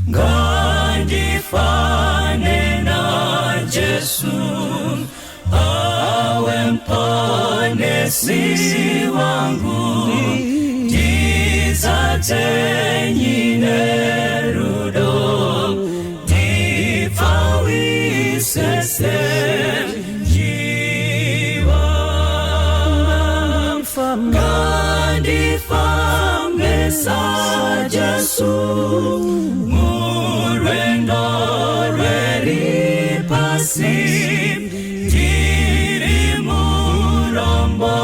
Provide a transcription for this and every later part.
ngandifane na Jesu awe mponesi wangu dizatenyine rudo dipawise sa Jesu murendo rweri pasi diri murombo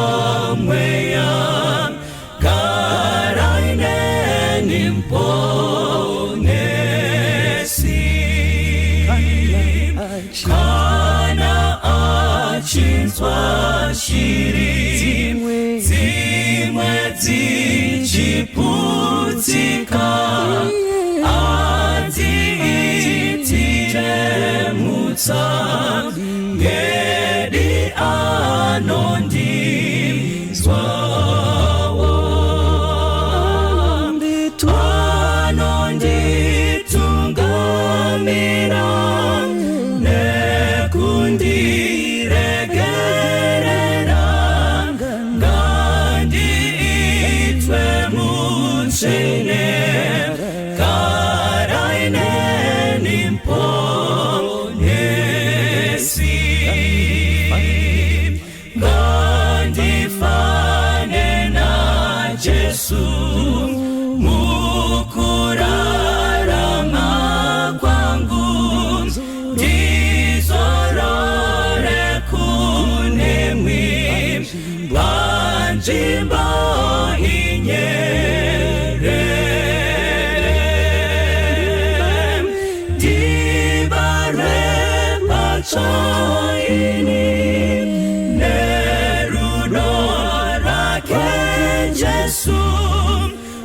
mweya karaine nimponesi kana achinzwa shiri zimwe zichiputika adziitire mutsa ngedi anondizwawo anonditungamira nekundiregerera ngandiitwe mutsvene karaine nimponesi ngandifane na Jesu mukurarama kwangu ndizorore kunemwi panzvimbo inyere ndibarwe patsvaini nerudo rake Jesu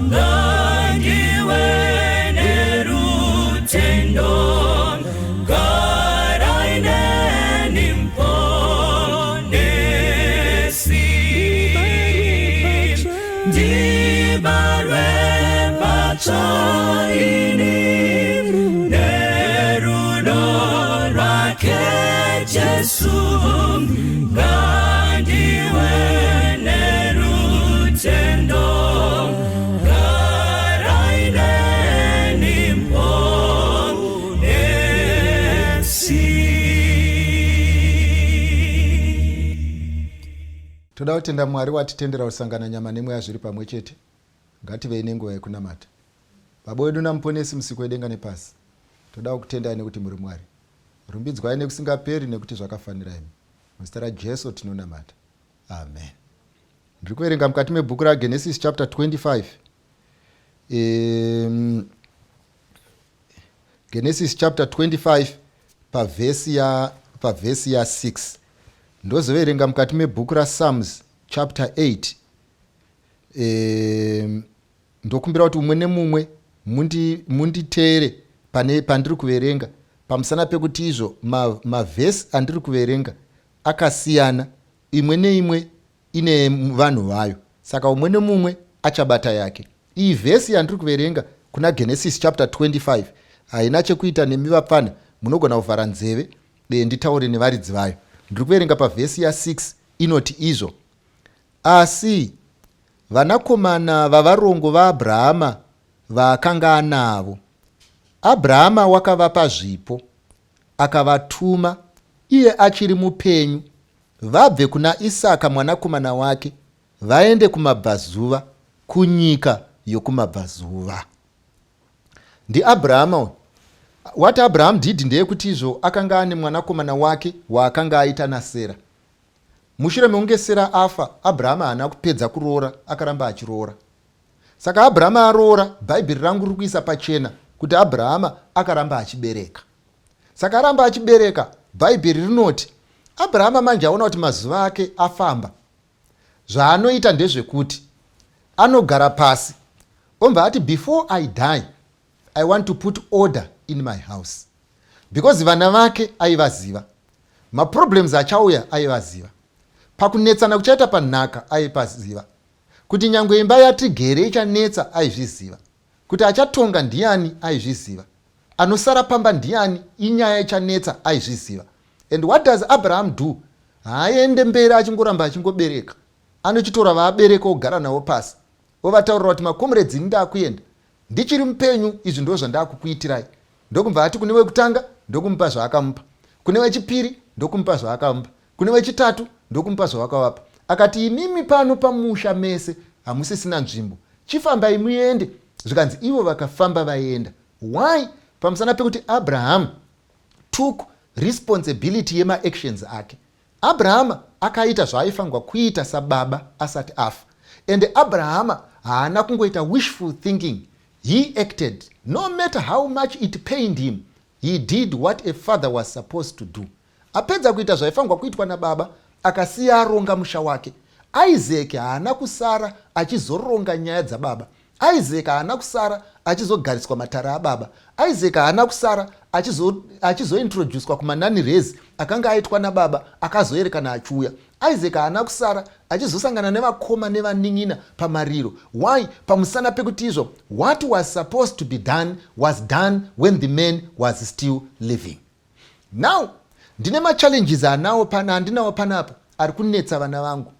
ngandiwe nerutendo ngaraine nimponesi ndibarwe patsvaini nerudo rake Jesu ngandiwe nerutendo ngaraine nimponesi. Toda kutenda Mwari watitendera kusangana nyama nemweya zviri pamwe chete. Ngativei nenguva yekunamata. Baba wedu namuponesi musiko wedenga nepasi. Toda kutendai nekuti muri Mwari. Rumbidzwai nekusingaperi nekuti zvakafanira imi. Muzita raJesu tinonamata. Amen. Ndiri kuverenga mukati mebhuku raGenesis chapter 25. Genesis chapter 25 pavhesi ya 6. Ndozoverenga mukati mebhuku raPsalms chapter 8. Ndokumbira kuti umwe nemumwe munditeere pandiri kuverenga pamusana pekuti izvo mavhesi andiri kuverenga akasiyana, imwe neimwe ine vanhu vayo, saka umwe nemumwe achabata yake. Iyi vhesi yandiri kuverenga kuna Genesis chapter 25 haina chekuita nemi vapfana, munogona kuvhara nzeve nditaure nevaridzi vayo. Ndiri kuverenga pavhesi ya6 inoti izvo: asi vanakomana vavarongo vaAbhurahama vaakanga anavo, Abhurahama wakavapa zvipo, akavatuma iye achiri mupenyu, vabve kuna Isaka mwanakomana wake, vaende kumabvazuva, kunyika yokumabvazuva. NdiAbhurahama. What Abraham did ndeyekuti izvo akanga ane mwanakomana wake waakanga aita naSera. Mushure mekunge Sera afa, Abhurahama haana kupedza kuroora, akaramba achiroora. Saka Abhurahama aroora, bhaibheri rangu riri kuisa pachena kuti Abhurahama akaramba achibereka. Saka aramba achibereka, bhaibheri rinoti Abhurahama manje aona kuti mazuva ake afamba. Zvaanoita ndezvekuti anogara pasi obva ati, before I die I want to put order in my house. Because vana vake aivaziva, maproblems achauya aivaziva, pakunetsana kuchaita panhaka aipaziva, kuti nyangwe imba yatigere ichanetsa aizviziva, kuti achatonga ndiani aizviziva. anosara pamba ndiani inyaya ichanetsa aizviziva. And what does Abraham do? Haaende mberi achingoramba achingobereka. Anochitora vaabereka ogara navo pasi ovataurira kuti makomredzi ndakuenda, ndichiri mupenyu, izvi ndizvo zvandakukuitirai. Ndokubva ati kune wekutanga ndokumupa zvaakamupa, kune wechipiri ndokumupa zvaakamupa, kune wechitatu ndokumupa zvavakavapa. Akati imimi pano pamusha mese hamusisina nzvimbo, chifambai muende. Zvikanzi ivo vakafamba vaenda. Why? Pamusana pekuti Abraham took responsibility yemaactions ake. Abraham akaita zvaaifangwa kuita sababa asati afa. And Abraham haana kungoita wishful thinking. He acted. No matter how much it pained him, he did what a father was supposed to do. Apedza kuita zvaifangwa kuitwa nababa, akasiya aronga musha wake. Isaac haana kusara achizoronga nyaya dzababa. Isaac haana kusara achizogariswa matara ababa. Isaac haana kusara achizointroducedwa kumanani rezi akanga aitwa nababa akazoerekana achiuya. Isaac haana kusara achizosangana nevakoma nevaning'ina pamariro. Why? Pamusana pekuti izvo what was supposed to be done was done when the man was still living. Now ndine machallenges andinawo panapa ari kunetsa vana vangu.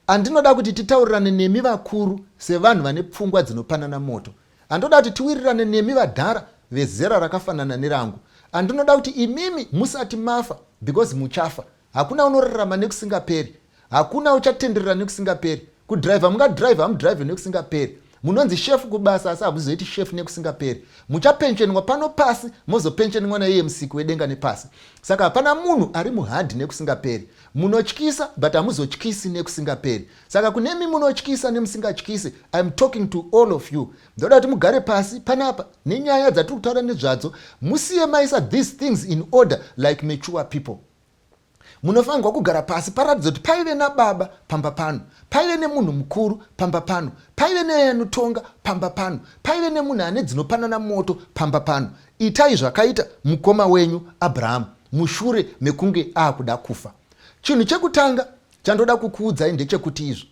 Andinoda kuti titaurirane nemi vakuru sevanhu vane pfungwa dzinopanana moto. Andoda kuti tiwirirane nemi vadhara vezera rakafanana nerangu. Andinoda kuti imimi musati mafa, because muchafa. Hakuna unorarama nekusingaperi. Hakuna uchatenderera nekusingaperi. Kudriver mungadriver hamudrive nekusingaperi. Munonzi chef kubasa asi hamuzoiti chef nekusingaperi. Muchapensionwa pano pasi, mozopensionwa naiye musiki wedenga nepasi. Saka hapana munhu ari muhadhi nekusingaperi. Munotyisa but hamuzotyisi nekusingaperi. Saka kunemi munotyisa nemusingatyisi, I am talking to all of you. Ndoda kuti mugare pasi panapa nenyaya dzatiri kutaura nezvadzo, musiye maisa these things in order like mature people. Munofanirwa kugara pasi paratidza kuti paive nababa pamba pano, paive nemunhu mukuru pamba pano, paive neanotonga pamba pano, paive nemunhu ane dzinopanana moto pamba pano. Itai zvakaita mukoma wenyu Abraham mushure mekunge aakuda kufa. Chinhu chekutanga chandoda kukuudzai ndechekuti izvo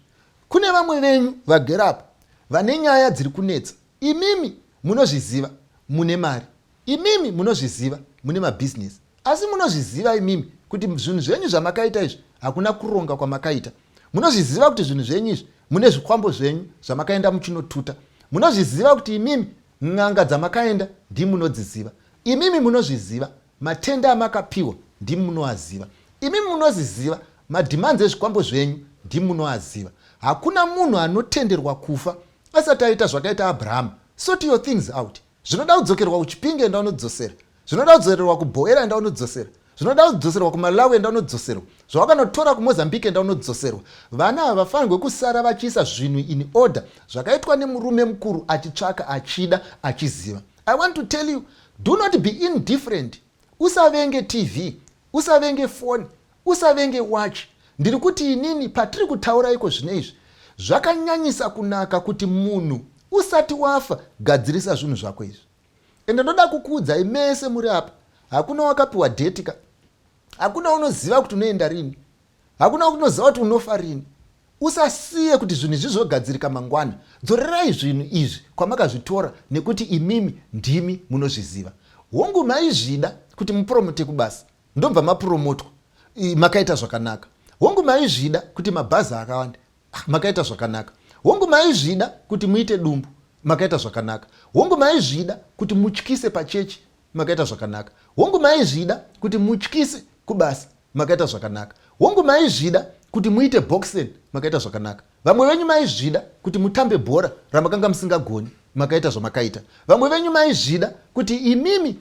kune vamwe venyu vagerapo vane nyaya dziri kunetsa. Imimi munozviziva mune mari, imimi munozviziva mune mabhizinesi, asi munozviziva imimi kuti zvinhu zvenyu zvamakaita izvi hakuna kuronga kwamakaita. Munozviziva kuti zvinhu zvenyu izvi mune zvikwambo zvenyu zvamakaenda muchinotuta. Munozviziva kuti imimi n'anga dzamakaenda ndimunodziziva. Imimi munozviziva matenda amakapiwa ndimunoaziva. Imimi munozviziva madhimanzi ezvikwambo zvenyu ndimunoaziva. Hakuna munhu anotenderwa kufa asati aita zvakaita Abraham. Sort your things out. Zvinoda kudzokerwa kuchipinge enda unodzosera. Zvinoda kudzokerwa kubhoera enda unodzosera. Zvinoda kudzoserwa kuMalawi enda unodzoserwa. Zvawakanotora kuMozambique enda unodzoserwa. Vana havafanirwe kusara vachiisa zvinhu in order zvakaitwa nemurume mukuru achitsvaka achida achiziva. I want to tell you, do not be indifferent. Usavenge TV, usavenge phone, usavenge watch. Ndiri kuti inini patiri kutaura iko zvinezvi zvakanyanyisa kunaka kuti munhu usati wafa gadzirisa zvinhu zvako izvi. Ende ndoda kukuudzai mese muri apa, hakuna wakapiwa detika, hakuna unoziva kuti unoenda rini, hakuna unoziva kuti unofa rini. Usasiye kuti zvinhu izvi zvogadzirika mangwana. Dzorerai zvinhu izvi kwamakazvitora nekuti imimi ndimi munozviziva. Hongu maizvida kuti mupromote kubasa, ndobva mapromotwa, makaita zvakanaka. Hongu maizvida kuti mabhazi akawanda, makaita zvakanaka. Hongu maizvida kuti muite dumbu, makaita zvakanaka. Hongu maizvida kuti mutyise pachechi, makaita zvakanaka. Hongu maizvida kuti mutyise kubasa, makaita zvakanaka. Hongu maizvida kuti muite boxing, makaita zvakanaka. Vamwe venyu maizvida kuti mutambe bhora ramakanga musingagoni, makaita zvamakaita. Vamwe venyu maizvida kuti imimi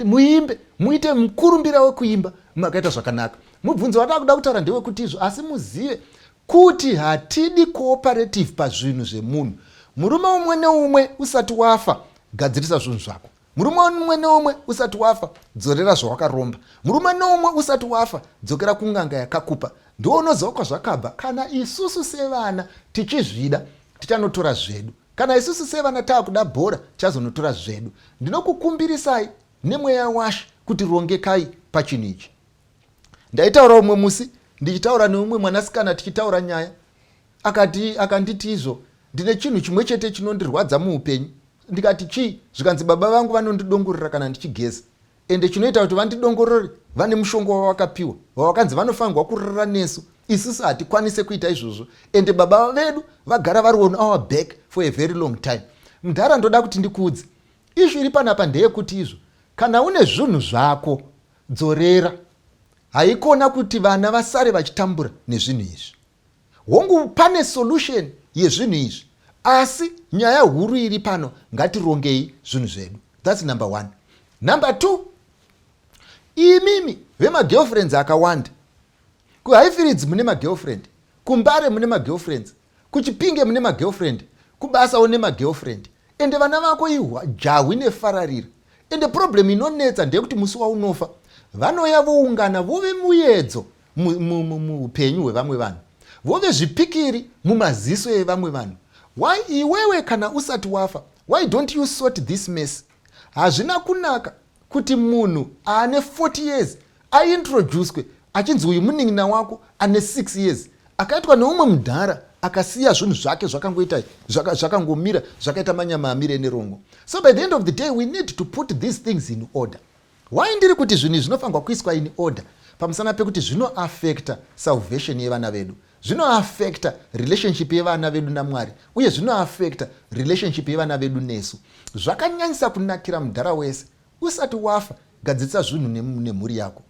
muimbe, muite mukurumbira wekuimba, makaita zvakanaka. Mubvunzo wada kuda kutaura ndewekuti izvo, asi muzive kuti hatidi cooperative pazvinhu zvemunhu. Murume umwe neumwe usati wafa gadzirisa zvinhu zvako. Murume umwe neumwe usati wafa dzorera zvawakaromba. Murume neumwe usati wafa dzokera kunganga yakakupa. Ndiwo unoziva kwazvakabva. Kana isusu sevana tichizvida tichanotora zvedu. Kana isusu sevana taakuda bhora tichazonotora zvedu. Ndinokukumbirisai nemweya washi kuti rongekai pachinhu ichi. Ndaitaura umwe musi ndichitaura neumwe mwanasikana tichitaura nyaya akanditi izvo ndine chinhu chimwe chete chinondirwadza muupenyu. ndikati chii, zvikanzi baba vangu vanondidongorera kana ndichigeza, ende chinoita kuti vandidongorere vane mushongo wavakapiwa wavakanzi vanofanirwa kurara nesu. Isusu hatikwanise kuita izvozvo, ende baba vedu vagara vari on our back for a very long time. Mudhara, ndoda kuti ndikuudze, izvo iri panapa ndeyekuti izvo kana une zvinhu zvako dzorera. Haikona kuti vana vasare vachitambura nezvinhu izvi. Hongu pane solution yezvinhu izvi, asi nyaya huru iri pano, ngatirongei zvinhu zvedu. That's number 1. Number 2, imimi vemagirlfriends akawanda. KuHighfields mune magirlfriend, kuMbare mune magirlfriends, kuChipinge mune magirlfriend, kubasa une magirlfriend. Ende vana vako jahwi nefararira. Ende problem inonetsa ndeyekuti musi waunofa vanoya voungana vove muyedzo muupenyu hwevamwe vanhu, vove zvipikiri mumaziso evamwe vanhu. Why iwewe kana usati wafa, why don't you sort this mess? Hazvina kunaka kuti munhu ane 40 years aintroducwe achinzi uyu munin'ina wako ane 6 years, akaitwa neumwe mudhara akasiya zvinhu zvake zvakangoita zvakangomira zvakaita manyama amire nerongo. So by the end of the day we need to put these things in order. Why ndiri kuti zvinhu zvinofanirwa kuiswa in order? Pamusana pekuti zvinoaffecta salvation yevana vedu, zvinoaffecta relationship yevana vedu naMwari, uye zvinoaffecta relationship yevana vedu nesu. Zvakanyanyisa kunakira mudhara wese, usati wafa gadzirisa zvinhu nemhuri yako.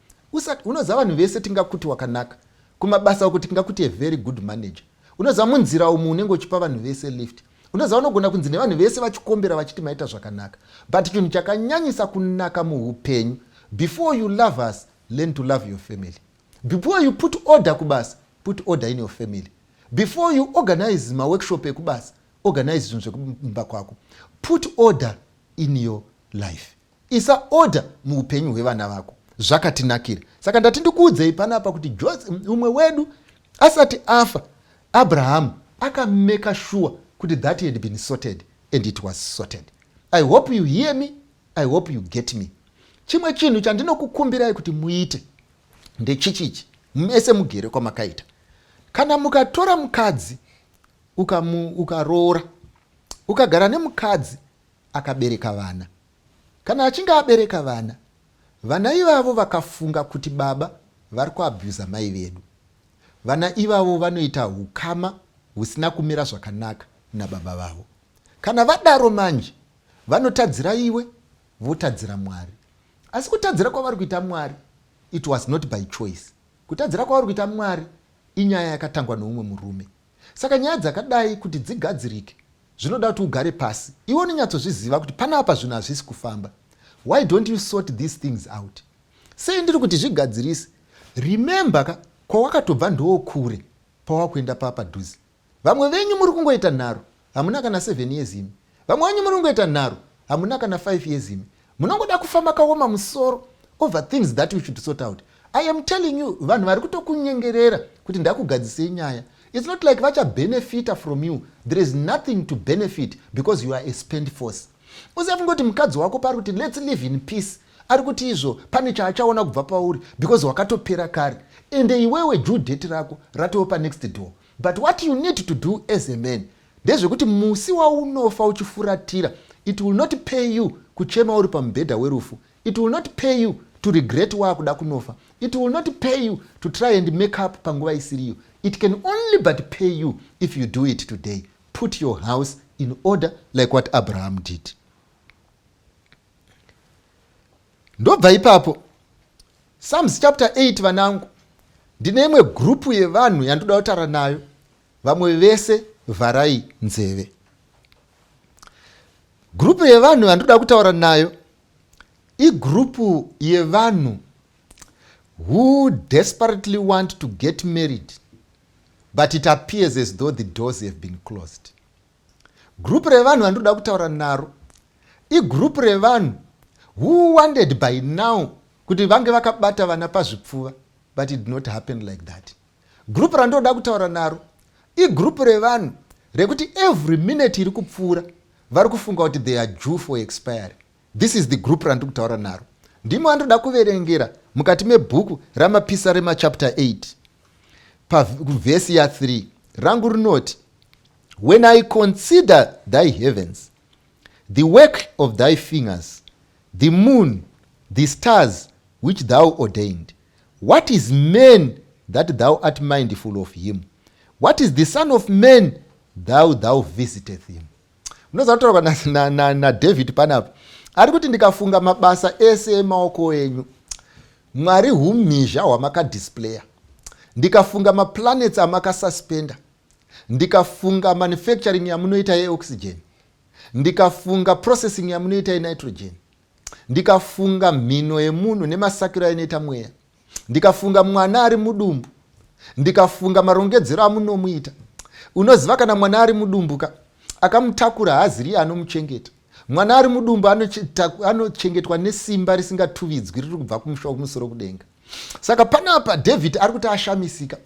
Unoziva vanhu vese tingakuti wakanaka, kumabasa okuti tingakuti a very good manager. Unoziva munzira umu unenge uchipa vanhu vese lift. Unoziva unogona kunzi nevanhu vese vachikombera vachiti maita zvakanaka. But chinhu chakanyanyisa kunaka muupenyu, before you love us, learn to love your family. Before you put order kubasa, put order in your family. Before you organize maworkshop ekubasa, organize zvinhu zvekumba kwako. Put order in your life. Isa order muupenyu hwevana vako. Zvakatinakira. Saka ndati ndikuudzei panapa kuti umwe wedu asati afa, Abraham akamake sure kuti that had been sorted, and it was sorted. I hope you hear me, I hope you get me. Chimwe chinhu chandinokukumbirai kuti muite ndechichichi, mese mugere kwamakaita. Kana mukatora mukadzi ukaroora, ukagara nemukadzi akabereka vana, kana achinge abereka vana, vana ivavo vakafunga kuti baba vari kuabhuza mai vedu, vana ivavo vanoita hukama husina kumira zvakanaka nababa vavo. Kana vadaro manje vanotadzira iwe, votadzira Mwari. Asi kutadzira kwavari kuita Mwari, it was not by choice. Kutadzira kwavari kuita Mwari inyaya yakatangwa noumwe murume. Saka nyaya dzakadai kuti dzigadzirike, zvinoda kuti ugare pasi iwe unonyatsozviziva kuti panapa zvinhu hazvisi kufamba. Why don't you sort these things out? Sei ndiri kuti zvigadzirise? Remember kwawakatobva ndokure pawakuenda padhuze. Vamwe venyu muri kungoita nharo, hamuna kana 7 years imi. Vamwe venyu muri kungoita nharo, hamuna kana 5 years imi. Munongoda kufamba kaoma musoro over things that you should sort out. I am telling you, vanhu vari kutokunyengerera kuti ndakugadzisei nyaya. It's not like vacha benefita from you. There is nothing to benefit because you are a spent force. Usafunga kuti mukadzi wako pari kuti let's live in peace, ari kuti izvo pane chaachaona kubva pauri because wakatopera kare, ende iwewe due date rako ratova next door. But what you need to do as a man ndezvekuti musi waunofa uchifuratira, it will not pay you kuchema uri pamubhedha werufu. It will not pay you to regret wakuda kunofa. It will not pay you to try and make up panguva isiriyo. It can only but pay you if you do it today. Put your house in order like what Abraham did. Ndobva ipapo Psalms chapter 8 vanangu, ndine imwe grupu yevanhu yandoda kutaura nayo. Vamwe vese vharai nzeve. Grupu yevanhu yandoda kutaura nayo igrupu yevanhu who desperately want to get married, but it appears as though the doors have been closed. Grupu revanhu yandoda kutaura naro igrupu revanhu who wanted by now kuti vange vakabata vana pazvipfuva, but it did not happen like that. Group randoda kutaura naro igroup revanhu rekuti every minute iri kupfuura vari kufunga kuti they are due for expiry. This is the group randiri kutaura naro. Ndimo andoda kuverengera mukati mebhuku ramapisa rema chapter 8 pavhesi ya 3 rangu rinoti, when I consider thy heavens, the work of thy fingers, the moon, the stars which thou ordained. What is man that thou art mindful of him? What is the son of man thou visiteth him? Unoza kutaurwa na David panapa ari kuti ndikafunga mabasa ese emaoko enyu, Mwari humhizha hwamakadisplaya, ndikafunga maplanets amakasaspenda, ndikafunga manufacturing yamunoita yeoxygen, ndikafunga processing yamunoita yenitrogen, ndikafunga mhino yemunhu nemasakiro ainoita mweya, ndikafunga mwana ari mudumbu, ndikafunga marongedzero amunomuita. Unoziva kana mwana ari mudumbuka akamutakura haziri anomuchengeta. Mwana ari mudumbu anochengetwa nesimba risingatuvidzwi riri kubva kumusoro kudenga. Saka panapa David ari kuti ashamisika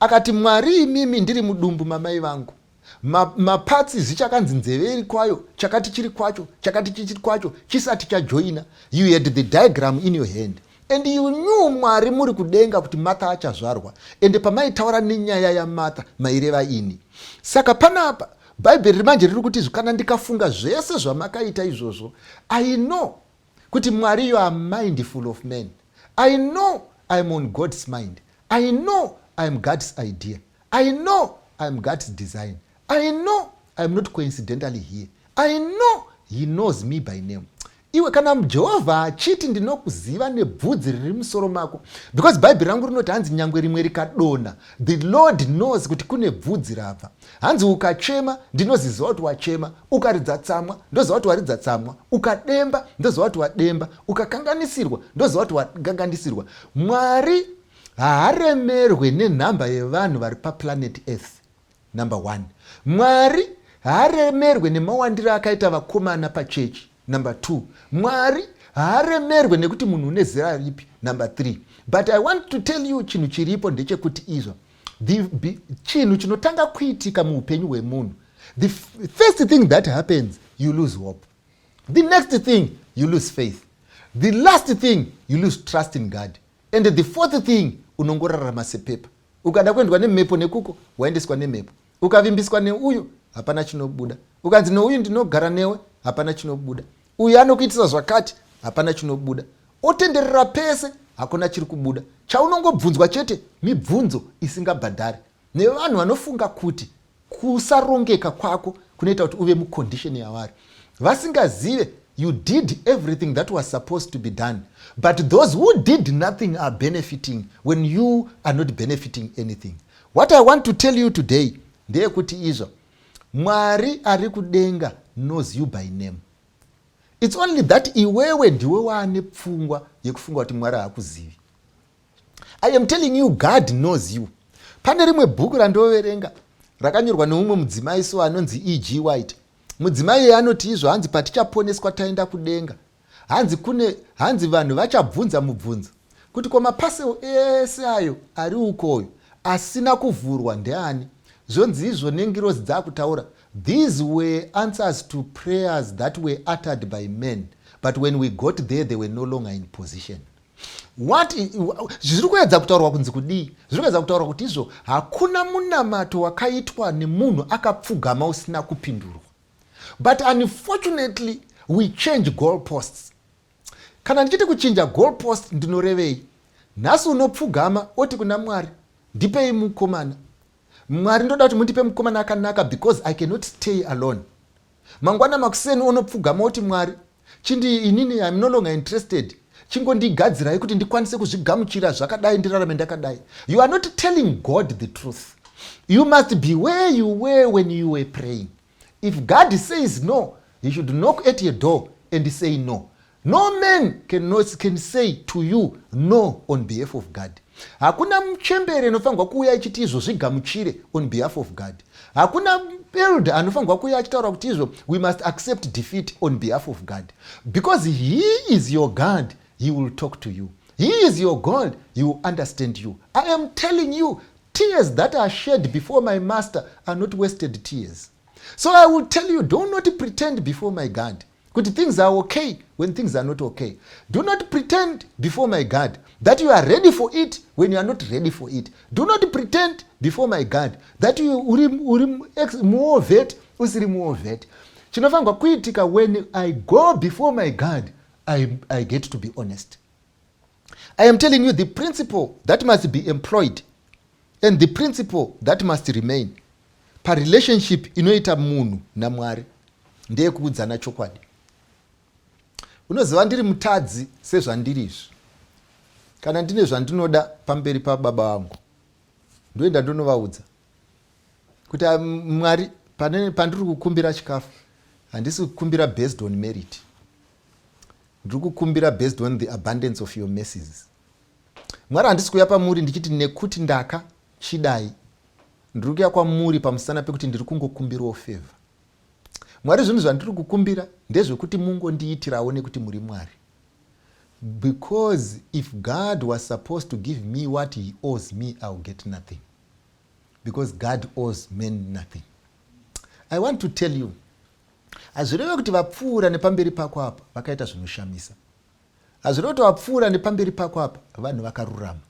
akati, Mwari imimi ndiri mudumbu mamai vangu, mapatsi zvichakanzi nzeve iri kwayo, chakati chiri kwacho, chakati chichiri kwacho chisati chajoina. You had the diagram in your hand and you knew Mwari muri kudenga kuti Martha achazvarwa, ende pamaitaura nenyaya yaMartha maireva ini. Saka panapa Bhaibheri rimanje riri kuti kana ndikafunga zvese zvamakaita izvozvo, I know kuti Mwari you are mindful of men. I know I am on God's mind. I know I am God's idea. I know I am God's design. I know I am not coincidentally here. I know he knows me by name. Iwe kana Jehovha achiti ndinokuziva nebvudzi riri musoro mako, because Bhaibheri rangu rinoti hanzi nyangwe rimwe rikadonha, the Lord knows kuti kune bvudzi rabva. Hanzi ukachema ndinoziva kuti wachema, ukaridza tsamwa ndoziva kuti waridza tsamwa, ukademba ndoziva kuti wademba, ukakanganisirwa ndoziva kuti wakanganisirwa. Mwari haaremerwe nenhamba yevanhu vari paplanet Earth. Number 1. Mwari haaremerwe nemawandiro akaita vakomana pachechi. Number 2. Mwari haaremerwe nekuti munhu une zera ripi. Number 3. But I want to tell you chinhu chiripo ndechekuti izvo chinhu chinotanga kuitika muupenyu hwemunhu, the first thing that happens, you lose hope. The next thing, you lose faith. The last thing, you lose trust in God. And the fourth thing, unongorarama sepepa. Ukada kuendwa nemhepo nekuko, waendeswa nemhepo. Ukavimbiswa neuyu, hapana chinobuda. Ukanzi neuyu ndinogara newe, hapana chinobuda. Uyu anokuitisa zvakati, hapana chinobuda. Otenderera pese, hakuna chiri kubuda. Chaunongobvunzwa chete, mibvunzo isingabhadhari. Nevanhu vanofunga kuti kusarongeka kwako kunoita kuti uve mucondition yavari. Vasingazive you did everything that was supposed to be done. But those who did nothing are benefiting when you are not benefiting anything. What I want to tell you today, ndeyekuti izvo, Mwari ari kudenga knows you by name. It's only that iwewe ndiwe waane pfungwa yekufunga kuti Mwari haakuzivi. I am telling you, God knows you. Pane rimwe bhuku randoverenga rakanyorwa neumwe mudzimai so anonzi E.G. White. Mudzimai anoti izvo, hanzi patichaponeswa taenda kudenga, hanzi vanhu vachabvunza mubvunzo kuti kwa mapaseo ese ayo ari ukoyo asina kuvhurwa ndeani. Zvonzi izvo nengirozi dzakutaura, these were answers to prayers that were uttered by men, but when we got there they were no longer in position. Zviri kuedza kutaurwa kunzi kudii? Zviri kuedza kutaurwa kuti izvo hakuna munamato wakaitwa nemunhu akapfugama usina kupindurwa. But unfortunately we change goalposts. Kana ndichiti kuchinja goalpost ndinorevei? Nhasi unopfugama oti kuna Mwari, ndipei mukomana. Mwari ndoda kuti mundipe mukomana akanaka because I cannot stay alone. Mangwana makuseni unopfugama oti Mwari, chindi inini I'm no longer interested. Chingondigadzirai kuti ndikwanise kuzvigamuchira zvakadai ndirarame ndakadai. You are not telling God the truth. You must be where you were when you were praying. If God says no, he should knock at your door and say no. No man can say to you no on behalf of God. Hakuna mchembere anofanirwa kuuya achiti izvo zvigamuchire on behalf of God. Hakuna elder anofanirwa kuuya achitaura kuti izvo we must accept defeat on behalf of God. Because he is your God, he will talk to you. He is your God, he will understand you. I am telling you, tears that are shed before my master are not wasted tears. So I will tell you, do not pretend before my God that things are okay when things are not okay. Do not pretend before my God that you are ready for it when you are not ready for it. Do not pretend before my God that you uri more vet, usiri more vet. Chinofanirwa kuitika when I go before my God, I get to be honest. I am telling you the principle that must be employed and the principle that must remain parelationship inoita munhu naMwari ndeyekuudzana chokwadi. Unoziva ndiri mutadzi sezvandirizvi, kana ndine zvandinoda pamberi pababa vangu, ndoenda ndonovaudza kuti Mwari, pandiri kukumbira chikafu handisi kukumbira based on merit, ndiri kukumbira based on the abundance of your mercies. Mwari, handisi kuuya pamuri ndichiti nekuti ndaka chidai, ndiri kuuya kwamuri pamusana pekuti ndiri kungokumbirawo favor. Mwari, zvinhu zvandiri kukumbira ndezvekuti mungondiitirawo nekuti muri Mwari. Because if God was supposed to give me what he owes me, I will get nothing. Because God owes men nothing. I want to tell you, hazvireve kuti vapfuura nepamberi pako apa vakaita zvinoshamisa. Hazvireve kuti vapfuura nepamberi pako apa vanhu vakarurama.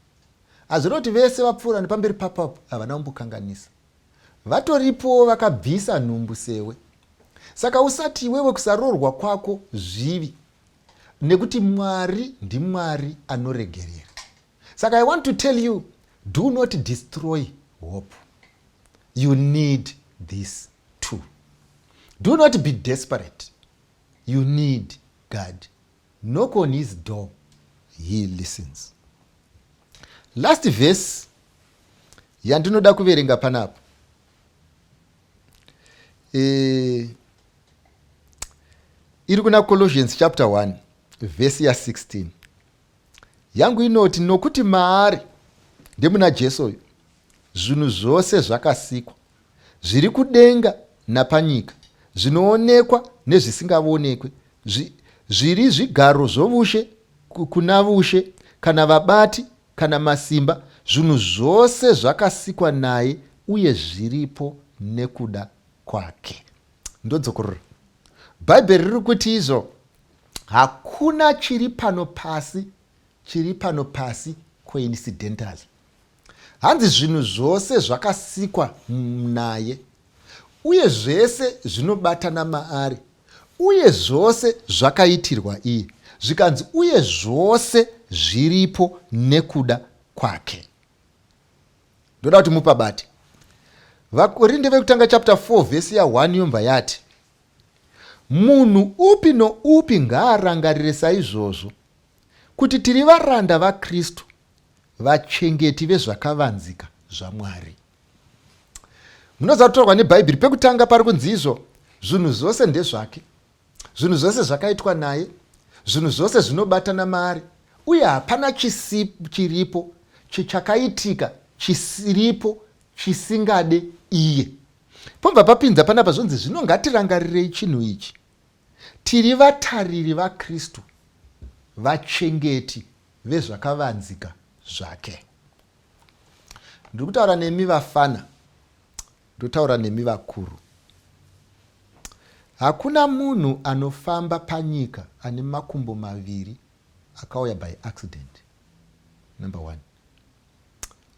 Hazvireve kuti vese vapfuura nepamberi pako apa havana kumbokanganisa. Vatoripo vakabvisa nhumbu sewe. Saka usati iwewe kusaroorwa kwako zvivi, nekuti Mwari ndiMwari anoregerera. Saka I want to tell you, do not destroy hope. You need this too. Do not be desperate. You need God. Knock on his door, he listens. Last verse yandinoda kuverenga panapa, iri kuna Colossians chapter 1 verse ya 16. Yangu inoti, nokuti maari ndemuna Jesu zvinhu zvose zvakasikwa, zviri kudenga napanyika, zvinoonekwa nezvisingaonekwe, zviri zvigaro zvovushe kuna vushe, kana vabati kana masimba, zvinhu zvose zvakasikwa naye uye zviripo nekuda kwake. Ndodzokorora. Bhaibheri riri kuti izvo, hakuna chiri pano pasi coincidentally. Hanzi zvinhu zvose zvakasikwa naye, uye zvese zvinobatana maari, uye zvose zvakaitirwa iye, zvikanzi uye zvose zviripo nekuda kwake. Ndoda kuti mupabate. Vakorinde vekutanga chapter 4 verse ya 1 yobva yati, munhu upi noupi ngaarangarire saizvozvo kuti tiri varanda vaKristu, vachengeti vezvakavanzika zvaMwari. Munoziva kutorwa neBhaibheri pekutanga pari kunzi izvo, zvinhu zvose ndezvake, zvinhu zvose zvakaitwa naye, zvinhu zvose zvinobatana maari, uye hapana chiripo chakaitika chisiripo chisingade iye. Pobva papinza panapa zvonzi, zvino ngatirangarirei chinhu ichi, tiri vatariri vaKristu, vachengeti vezvakavanzika zvake. Ndiri kutaura nemi vafana, ndotaura nemi vakuru. Hakuna munhu anofamba panyika ane makumbo maviri akauya by accident. Number 1.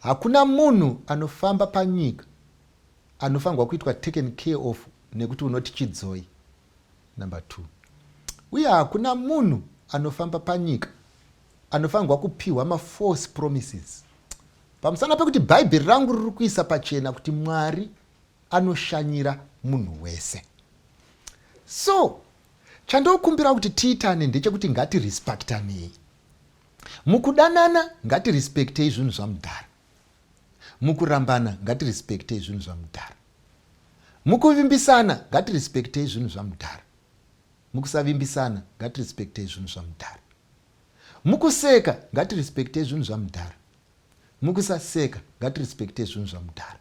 Hakuna munhu anofamba panyika anofanirwa kuitwa taken care of nekuti unoti chidzoi. Number 2. Uye hakuna munhu anofamba panyika anofanirwa kupiwa ma-false promises. Pamusana pekuti Bhaibheri rangu riri kuisa pachena kuti Mwari anoshanyira munhu wese. So, chandokumbira kuti tiitane ndechekuti ngatirespektanei. Mukudanana ngatirespektei zvinhu zvamudhara. Mukurambana ngatirespektei zvinhu zvamudhara. Mukuvimbisana ngatirespektei zvinhu zvamudhara. Mukusavimbisana ngatirespektei zvinhu zvamudhara. Mukuseka ngatirespektei zvinhu zvamudhara. Mukusaseka ngatirespektei zvinhu zvamudhara.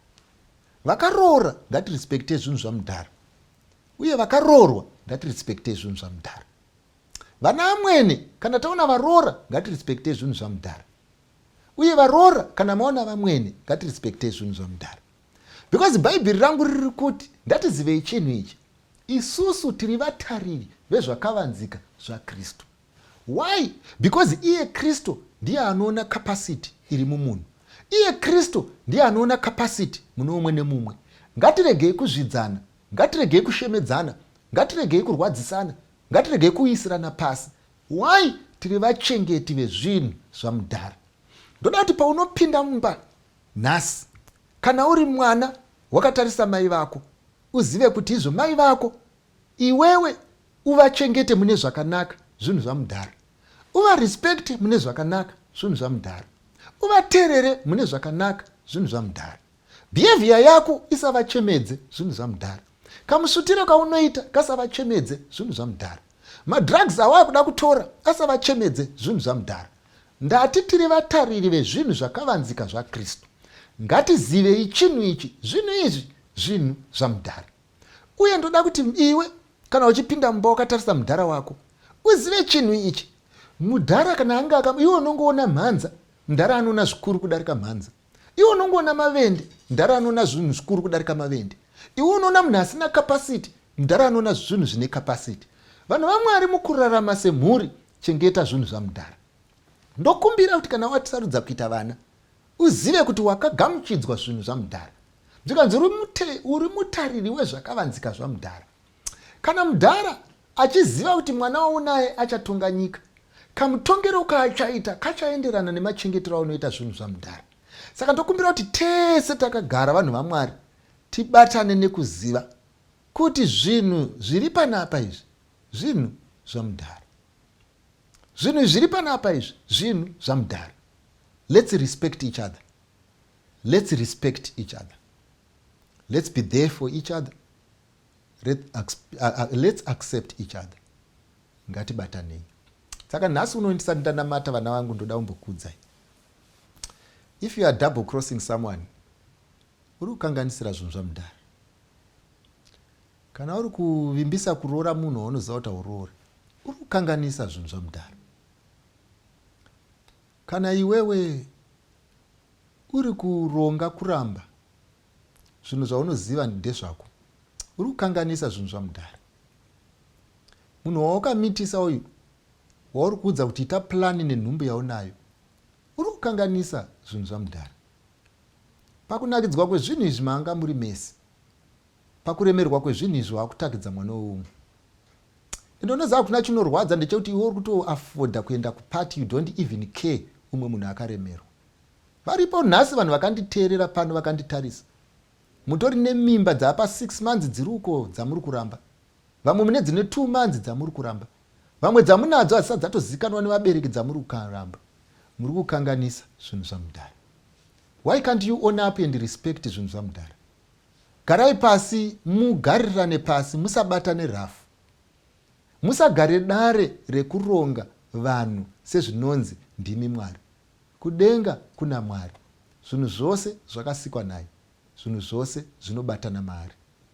Vakaroora ngatirespektei zvinhu zvamudhara. Uye vakaroorwa ngatirespektei zvinhu zvamudhara. Vana vamwene kana taona varoora ngatirespektei zvinhu zvamudhara. Uye varoora kana maona vamwene ngatirespektei zvinhu zvamudhara. Because Bhaibheri rangu riri kuti ndatizivei chinhu ichi, isusu tiri vatariri vezvakavanzika zvaKristu. Why? Because iye Kristu ndiye anoona capacity iri mumunhu. Iye Kristu ndiye anoona capacity muno umwe nemumwe. Ngatiregei kuzvidzana, ngatiregei kushemedzana, Ngatiregei kurwadzisana, ngatiregei kuisirana pasi. Why? Tiri vachengeti vezvinhu zvamudhara. Ndoda kuti paunopinda mumba nhasi, kana uri mwana wakatarisa mai vako, uzive kuti izvo mai vako, iwewe uvachengete mune zvakanaka, zvinhu zvamudhara. Uvarespekte mune zvakanaka, zvinhu zvamudhara. Uvateerere mune zvakanaka, zvinhu zvamudhara. Behavior yako isavachemedze, zvinhu zvamudhara. Kamusutiro kaunoita kasavachemedze, zvinhu zvamudhara. Madrugs awakuda kutora asavachemedze, zvinhu zvamudhara. Ndati tiri vatariri vezvinhu zvakavanzika zvaKristu. Ngatizivei chinhu ichi, zvinhu izvi, zvinhu zvamudhara. Uye ndoda kuti iwe kana uchipinda mumba wakatarisa mudhara wako, uzive chinhu ichi. Mudhara kana anga iwe unongoona mhanza, mudhara anoona zvikuru kudarika mhanza. Iwe unongoona mavende, mudhara anoona zvinhu zvikuru kudarika mavende. Iwe unoona munhu asina capacity, mudhara anoona zvinhu zvine capacity. Vanhu vaMwari mukurarama semhuri, chengeta zvinhu zvamudhara. Ndokumbira kuti kana watisarudza kuita vana, uzive kuti wakagamuchidzwa zvinhu zvamudhara. Ndikanzi uri mutariri wezvakavanzika zvamudhara. Kana mudhara achiziva kuti mwana waunaye achatonga nyika, kamutongero kaachaita kachaenderana nemachengetero aunoita zvinhu zvamudhara. Saka ndokumbira kuti tese takagara vanhu vaMwari tibatane nekuziva kuti zvinhu zviri panapa izvi, zvinhu zvamudhara. Zvinhu zviri panapa izvi, zvinhu zvamudhara. Let's respect each other. Let's respect each other. Let's be there for each other. Let's accept each other. Ngatibatanei. Saka nhasi unondisati ndanamata vana vangu ndoda kumbokuudzai. If you are double crossing someone, uri kukanganisira zvinhu zvamudhara. Kana uri kuvimbisa kuroora munhu waunoziva kuti hauroori, uri kukanganisa zvinhu zvamudhara. Kana iwewe uri kuronga kuramba zvinhu zvaunoziva ndezvako, uri kukanganisa zvinhu zvamudhara. Munhu wawakamitisa uyu, wauri kuudza kuti ita plani nenhumbu yaunayo, uri kukanganisa zvinhu zvamudhara. Pakunakidzwa kwezvinhu izvi manga muri mesi, pakuremerwa kwezvinhu izvi wakutakidza mwana woumwe. Ndonoziva kuti chinorwadza ndechekuti iwe uri kutoafodha kuenda kupati, you don't even care umwe munhu akaremerwa. Varipo nhasi vanhu vakanditeerera pano vakanditarisa. Mutori nemimba dzapa 6 months dziri uko dzamuri kuramba. Vamwe mune dzine 2 months dzamuri kuramba. Vamwe dzamunadzo asati dzatozikanwa nevabereki dzamuri kuramba. Muri kukanganisa zvinhu zvamudhara. Why can't you own up and respect zvinhu zvamudhara? Garai pasi, mugarirane pasi, musabatane rafu. Musagare dare rekuronga vanhu sezvinonzi ndimi Mwari. Kudenga kuna Mwari. Zvinhu zvose zvakasikwa naye. Zvinhu zvose zvinobatana maari.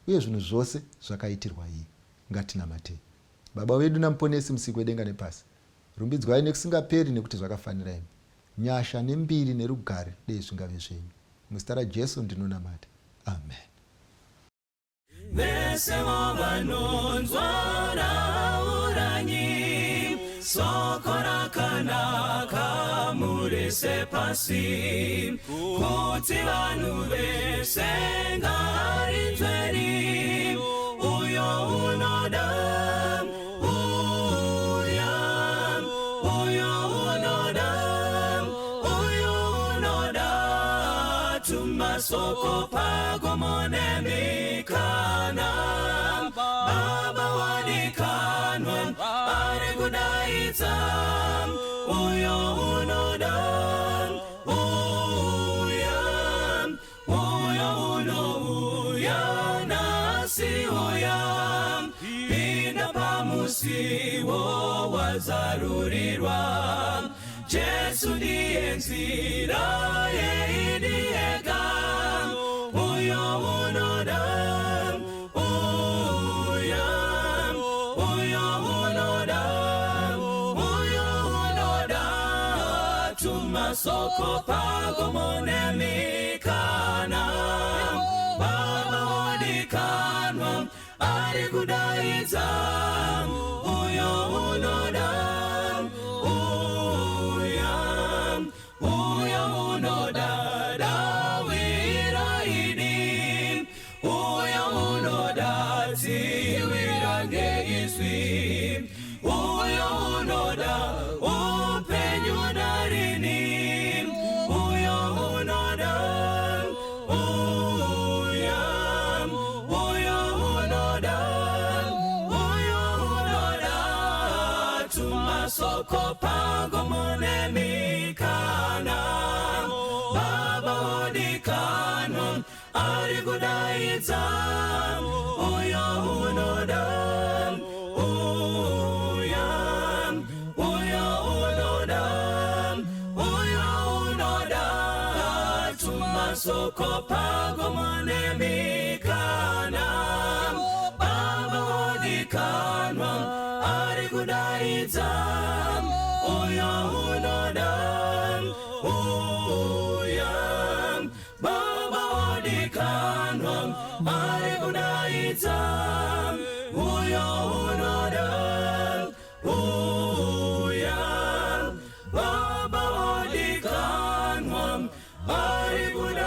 Uye zvinhu zvose zvakaitirwa iye. Ngatinamatei. Baba wedu namuponesi musiki wedenga nepasi, rumbidzwai nekusingaperi nekuti zvakafanira imi. Nyasha nembiri nerugare dei zvingave zvenyu. Muzita raJesu ndinonamata. Amen. Vese vanonzwa uranyi, soko rakanaka murise pasi, kuti vanhu vese ngarinzweni, uyo unoda, soko pagomone mikana, Baba wadikanwa ari kudaidza, uyo unoda, uyo unouya nasi uya, pinda pamusiwo wazarurirwa, Jesu ndiye nzira yeidiyega, uyo unoda, tumasoko pagomone mikana, Baba wadikanwa ari kudaidza, uyo unoda, Ziwira masoko pagomone mikana baba odikanwa ari kudaidza uyo unoda masoko pagomone mikana baba odikanwa ari kudaidza uyo unoda uya baba odikanwa ari kudaidza uyo unoda uya baba odikanwa ari kudaidza